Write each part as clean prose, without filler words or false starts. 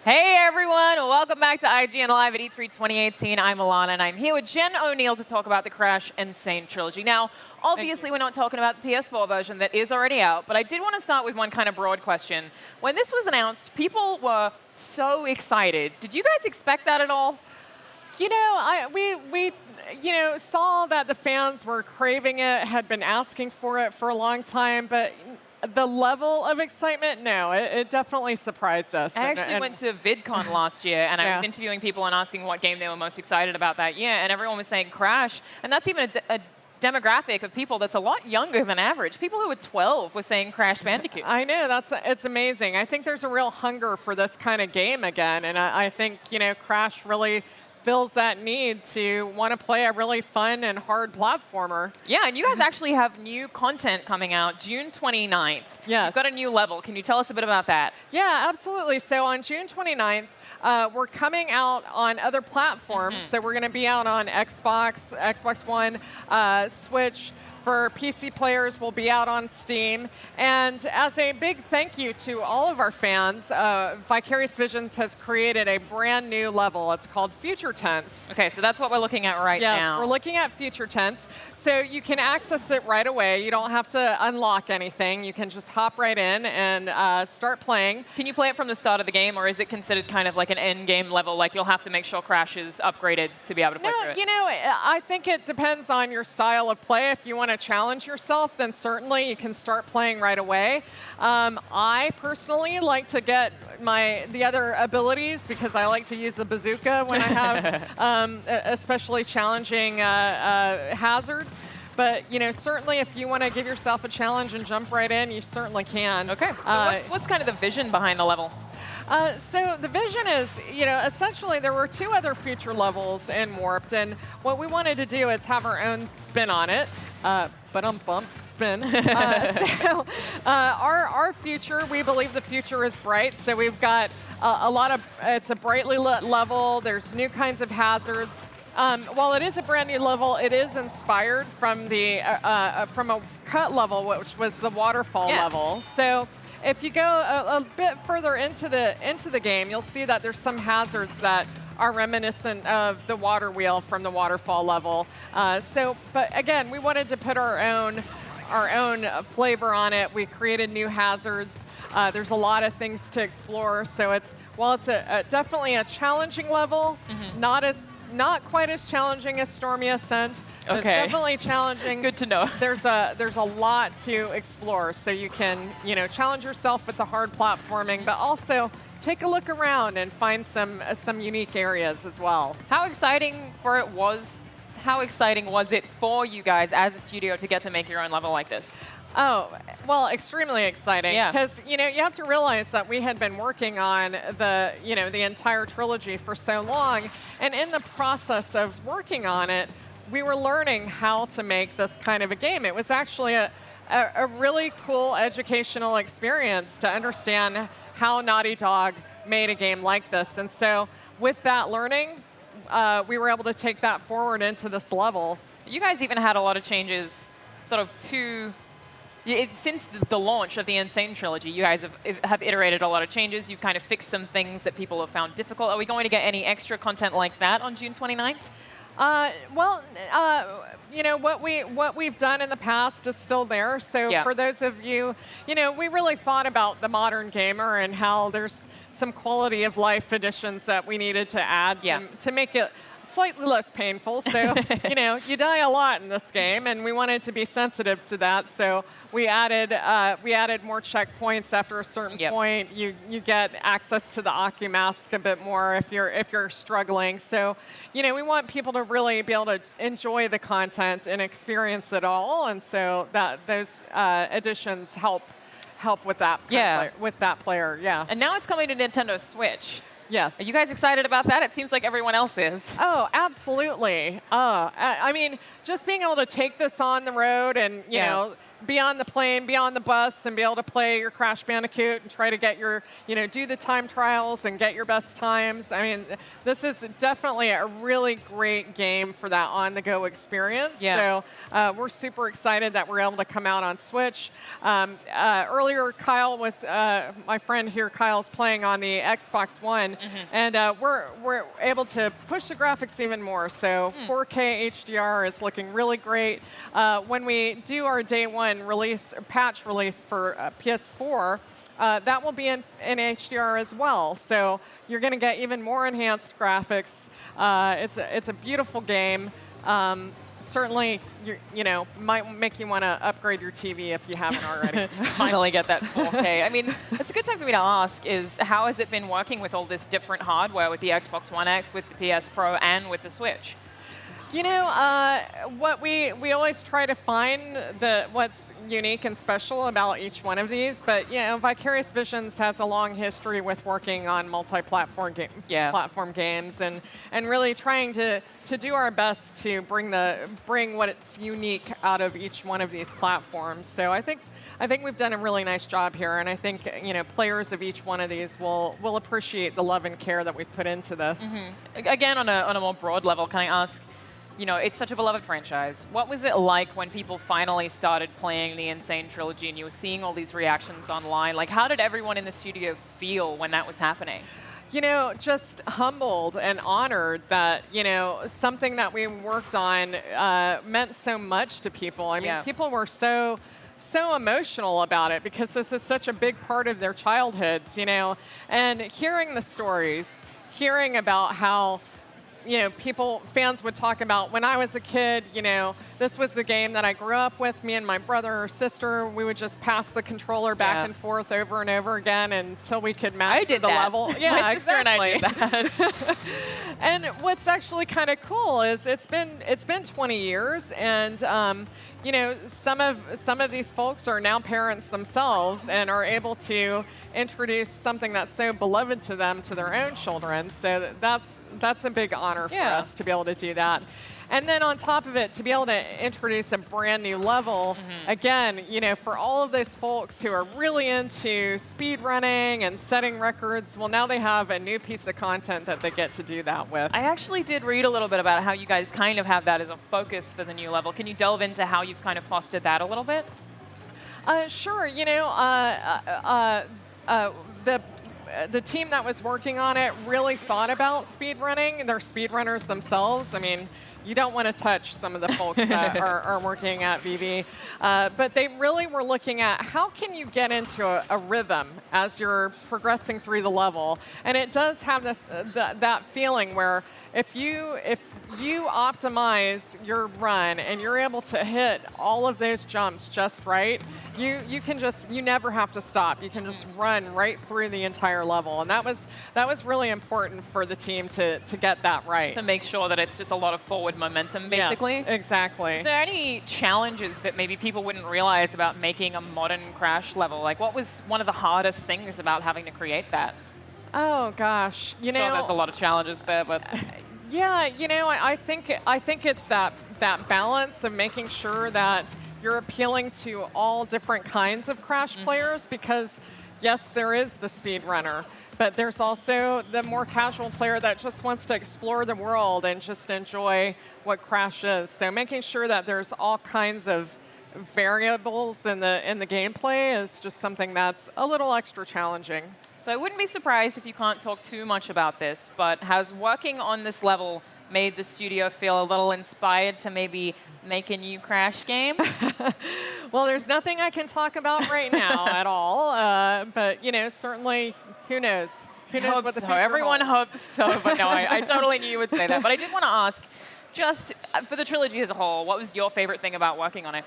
Hey everyone, welcome back to IGN Live at E3 2018. I'm Alana and I'm here with Jen O'Neill to talk about the Crash N'Sane Trilogy. Now, obviously we're not talking about the PS4 version that is already out, but I did want to start with one kind of broad question. When this was announced, people were so excited. Did you guys expect that at all? You know, we saw that the fans were craving it, had been asking for it for a long time, but the level of excitement, no, it definitely surprised us. I actually went to VidCon last year, and I was interviewing people and asking what game they were most excited about that year, and everyone was saying Crash, and that's even a demographic of people that's a lot younger than average. People who were 12 were saying Crash Bandicoot. I know, it's amazing. I think there's a real hunger for this kind of game again, and I think, Crash really fills that need to want to play a really fun and hard platformer. Yeah, and you guys actually have new content coming out June 29th. Yes. You've got a new level. Can you tell us a bit about that? Yeah, absolutely. So on June 29th, we're coming out on other platforms. So we're going to be out on Xbox, Xbox One, Switch. For PC players, we'll be out on Steam. And as a big thank you to all of our fans, Vicarious Visions has created a brand new level. It's called Future Tense. Okay, so that's what we're looking at right now. Yes, we're looking at Future Tense. So you can access it right away. You don't have to unlock anything. You can just hop right in and start playing. Can you play it from the start of the game, or is it considered kind of like an end game level, like you'll have to make sure Crash is upgraded to be able to play through it? I think it depends on your style of play. If you want to challenge yourself, then certainly you can start playing right away. I personally like to get the other abilities because I like to use the bazooka when I have especially challenging hazards. But certainly if you want to give yourself a challenge and jump right in, you certainly can. Okay, so what's kind of the vision behind the level? So the vision is, essentially there were two other future levels in Warped, and what we wanted to do is have our own spin on it. Spin. So our future, we believe the future is bright, so we've got it's a brightly lit level, there's new kinds of hazards. While it is a brand new level, it is inspired from from a cut level, which was the waterfall level. So if you go a bit further into the game, you'll see that there's some hazards that are reminiscent of the water wheel from the waterfall level. But again, we wanted to put our own flavor on it. We created new hazards. There's a lot of things to explore. So it's definitely a challenging level, not quite as challenging as Stormy Ascent. Okay. It's definitely challenging. Good to know. There's a lot to explore, so you can challenge yourself with the hard platforming, but also take a look around and find some unique areas as well. How exciting was it for you guys as a studio to get to make your own level like this? Oh, well, extremely exciting. Yeah. Because you have to realize that we had been working on the entire trilogy for so long, and in the process of working on it, we were learning how to make this kind of a game. It was actually a really cool educational experience to understand how Naughty Dog made a game like this. And so with that learning, we were able to take that forward into this level. You guys even had a lot of changes sort of since the launch of the N'Sane Trilogy. You guys have iterated a lot of changes. You've kind of fixed some things that people have found difficult. Are we going to get any extra content like that on June 29th? What we've done in the past is still there. So for those of you, we really thought about the modern gamer and how there's some quality of life additions that we needed to add to make it slightly less painful. So, you die a lot in this game, and we wanted to be sensitive to that. So we added more checkpoints after a certain point. You get access to the Ocumask a bit more if you're struggling. So, we want people to really be able to enjoy the content and experience it all. And so those additions help with that. With that player. Yeah. And now it's coming to Nintendo Switch. Yes. Are you guys excited about that? It seems like everyone else is. Oh, absolutely. I mean, just being able to take this on the road and, be on the plane, be on the bus, and be able to play your Crash Bandicoot and try to get your, do the time trials and get your best times. I mean, this is definitely a really great game for that on-the-go experience. Yeah. So we're super excited that we're able to come out on Switch. Earlier, Kyle was, my friend here, Kyle's playing on the Xbox One, and we're able to push the graphics even more. So 4K HDR is looking really great. When we do our day one patch release for PS4, that will be in HDR as well. So you're going to get even more enhanced graphics. It's a beautiful game. Certainly, might make you want to upgrade your TV if you haven't already. Finally get that 4K. I mean, it's a good time for me to ask is how has it been working with all this different hardware, with the Xbox One X, with the PS Pro, and with the Switch? What we always try to find what's unique and special about each one of these, but Vicarious Visions has a long history with working on multi-platform platform games and really trying to do our best to bring what's unique out of each one of these platforms. So I think we've done a really nice job here, and I think players of each one of these will appreciate the love and care that we've put into this. Again, on a more broad level, can I ask? It's such a beloved franchise. What was it like when people finally started playing the Insane Trilogy and you were seeing all these reactions online? Like, how did everyone in the studio feel when that was happening? Just humbled and honored that, something that we worked on meant so much to people. I mean, people were so emotional about it because this is such a big part of their childhoods, and hearing the stories, hearing about how fans would talk about when I was a kid, this was the game that I grew up with. Me and my brother or sister, we would just pass the controller back and forth over and over again until we could master the level. Yeah, my sister and I did that. And what's actually kind of cool is it's been 20 years, and some of these folks are now parents themselves and are able to introduce something that's so beloved to them to their own children. So that's a big honor for us to be able to do that. And then on top of it, to be able to introduce a brand new level, again, for all of those folks who are really into speed running and setting records, well, now they have a new piece of content that they get to do that with. I actually did read a little bit about how you guys kind of have that as a focus for the new level. Can you delve into how you've kind of fostered that a little bit? Sure. The team that was working on it really thought about speedrunning. They're speedrunners themselves. I mean, you don't want to touch some of the folks that are working at VV. But they really were looking at how can you get into a rhythm as you're progressing through the level. And it does have that feeling where if you optimize your run and you're able to hit all of those jumps just right, you never have to stop. You can just run right through the entire level, and that was really important for the team to get that right. To make sure that it's just a lot of forward momentum, basically. Yes, exactly. Is there any challenges that maybe people wouldn't realize about making a modern Crash level? Like, what was one of the hardest things about having to create that? Oh gosh, I'm sure there's a lot of challenges there, but yeah, I think it's that balance of making sure that you're appealing to all different kinds of Crash players, because yes, there is the speedrunner, but there's also the more casual player that just wants to explore the world and just enjoy what Crash is. So making sure that there's all kinds of variables in the gameplay is just something that's a little extra challenging. So I wouldn't be surprised if you can't talk too much about this, but has working on this level made the studio feel a little inspired to maybe make a new Crash game? Well, there's nothing I can talk about right now at all, but certainly, who knows? Who knows what the future Everyone holds. hopes so, but no, I totally knew you would say that. But I did want to ask, just for the trilogy as a whole, what was your favorite thing about working on it?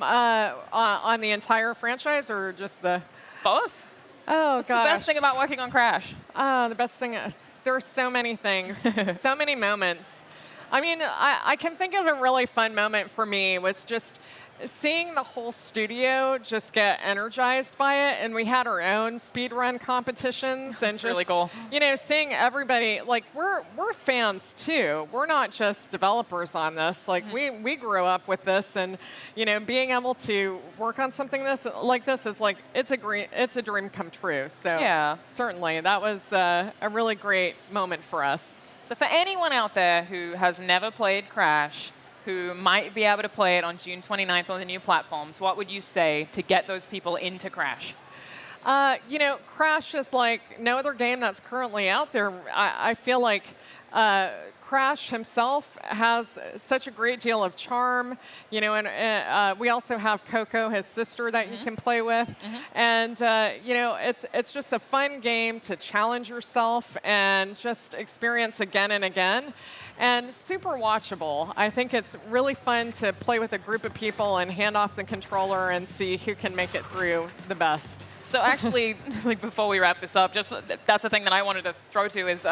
On the entire franchise, or just the... Both. Oh, What's gosh. the best thing about working on Crash? The best thing, there are so many things, so many moments. I mean, I can think of a really fun moment for me was just seeing the whole studio just get energized by it, and we had our own speedrun competitions, and That's really cool. You know, seeing everybody, like we're fans too. We're not just developers on this. Like we grew up with this, and you know, being able to work on something like this is like it's a dream come true. So Yeah. certainly that was a really great moment for us. So for anyone out there who has never played Crash, who might be able to play it on June 29th on the new platforms, what would you say to get those people into Crash? You know, Crash is like no other game that's currently out there. I feel like Crash himself has such a great deal of charm, you know, and we also have Coco, his sister, that you can play with. And, you know, it's just a fun game to challenge yourself and just experience again and again. And super watchable. I think it's really fun to play with a group of people and hand off the controller and see who can make it through the best. So actually, like before we wrap this up, just that's the thing that I wanted to throw to is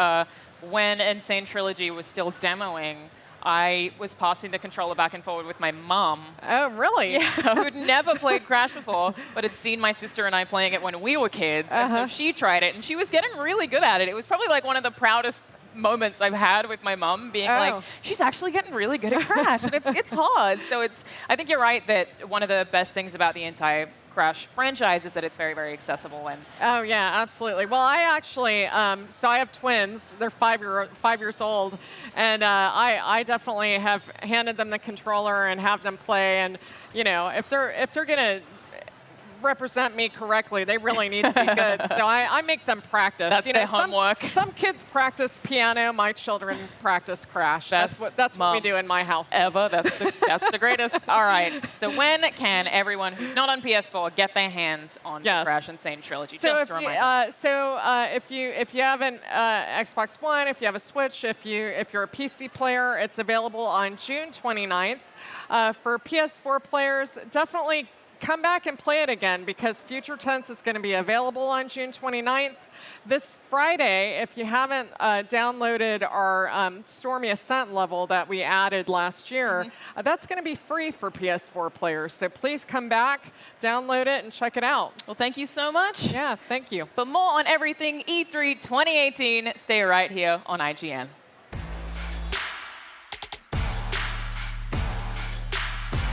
when N'Sane Trilogy was still demoing, I was passing the controller back and forward with my mom. Oh, really? Yeah, who'd never played Crash before, but had seen my sister and I playing it when we were kids. And so she tried it, and she was getting really good at it. It was probably like one of the proudest moments I've had with my mom, being like, she's actually getting really good at Crash, and it's hard. So I think you're right that one of the best things about the entire Crash franchise is that it's very, very accessible. And oh yeah, absolutely. Well, I actually, so I have twins. They're 5 years old, and I definitely have handed them the controller and have them play. And you know, if they're gonna represent me correctly, they really need to be good. So I make them practice. That's their homework. Some kids practice piano. My children practice Crash. That's what we do in my house. Ever. That's the greatest. All right. So when can everyone who's not on PS4 get their hands on Crash N'Sane Trilogy? So just to remind us. if you have an Xbox One, if you have a Switch, if you're a PC player, it's available on June 29th. For PS4 players, definitely come back and play it again, because Future Tense is going to be available on June 29th. This Friday, if you haven't downloaded our Stormy Ascent level that we added last year, that's going to be free for PS4 players. So please come back, download it, and check it out. Well, thank you so much. Yeah, thank you. For more on everything E3 2018, stay right here on IGN.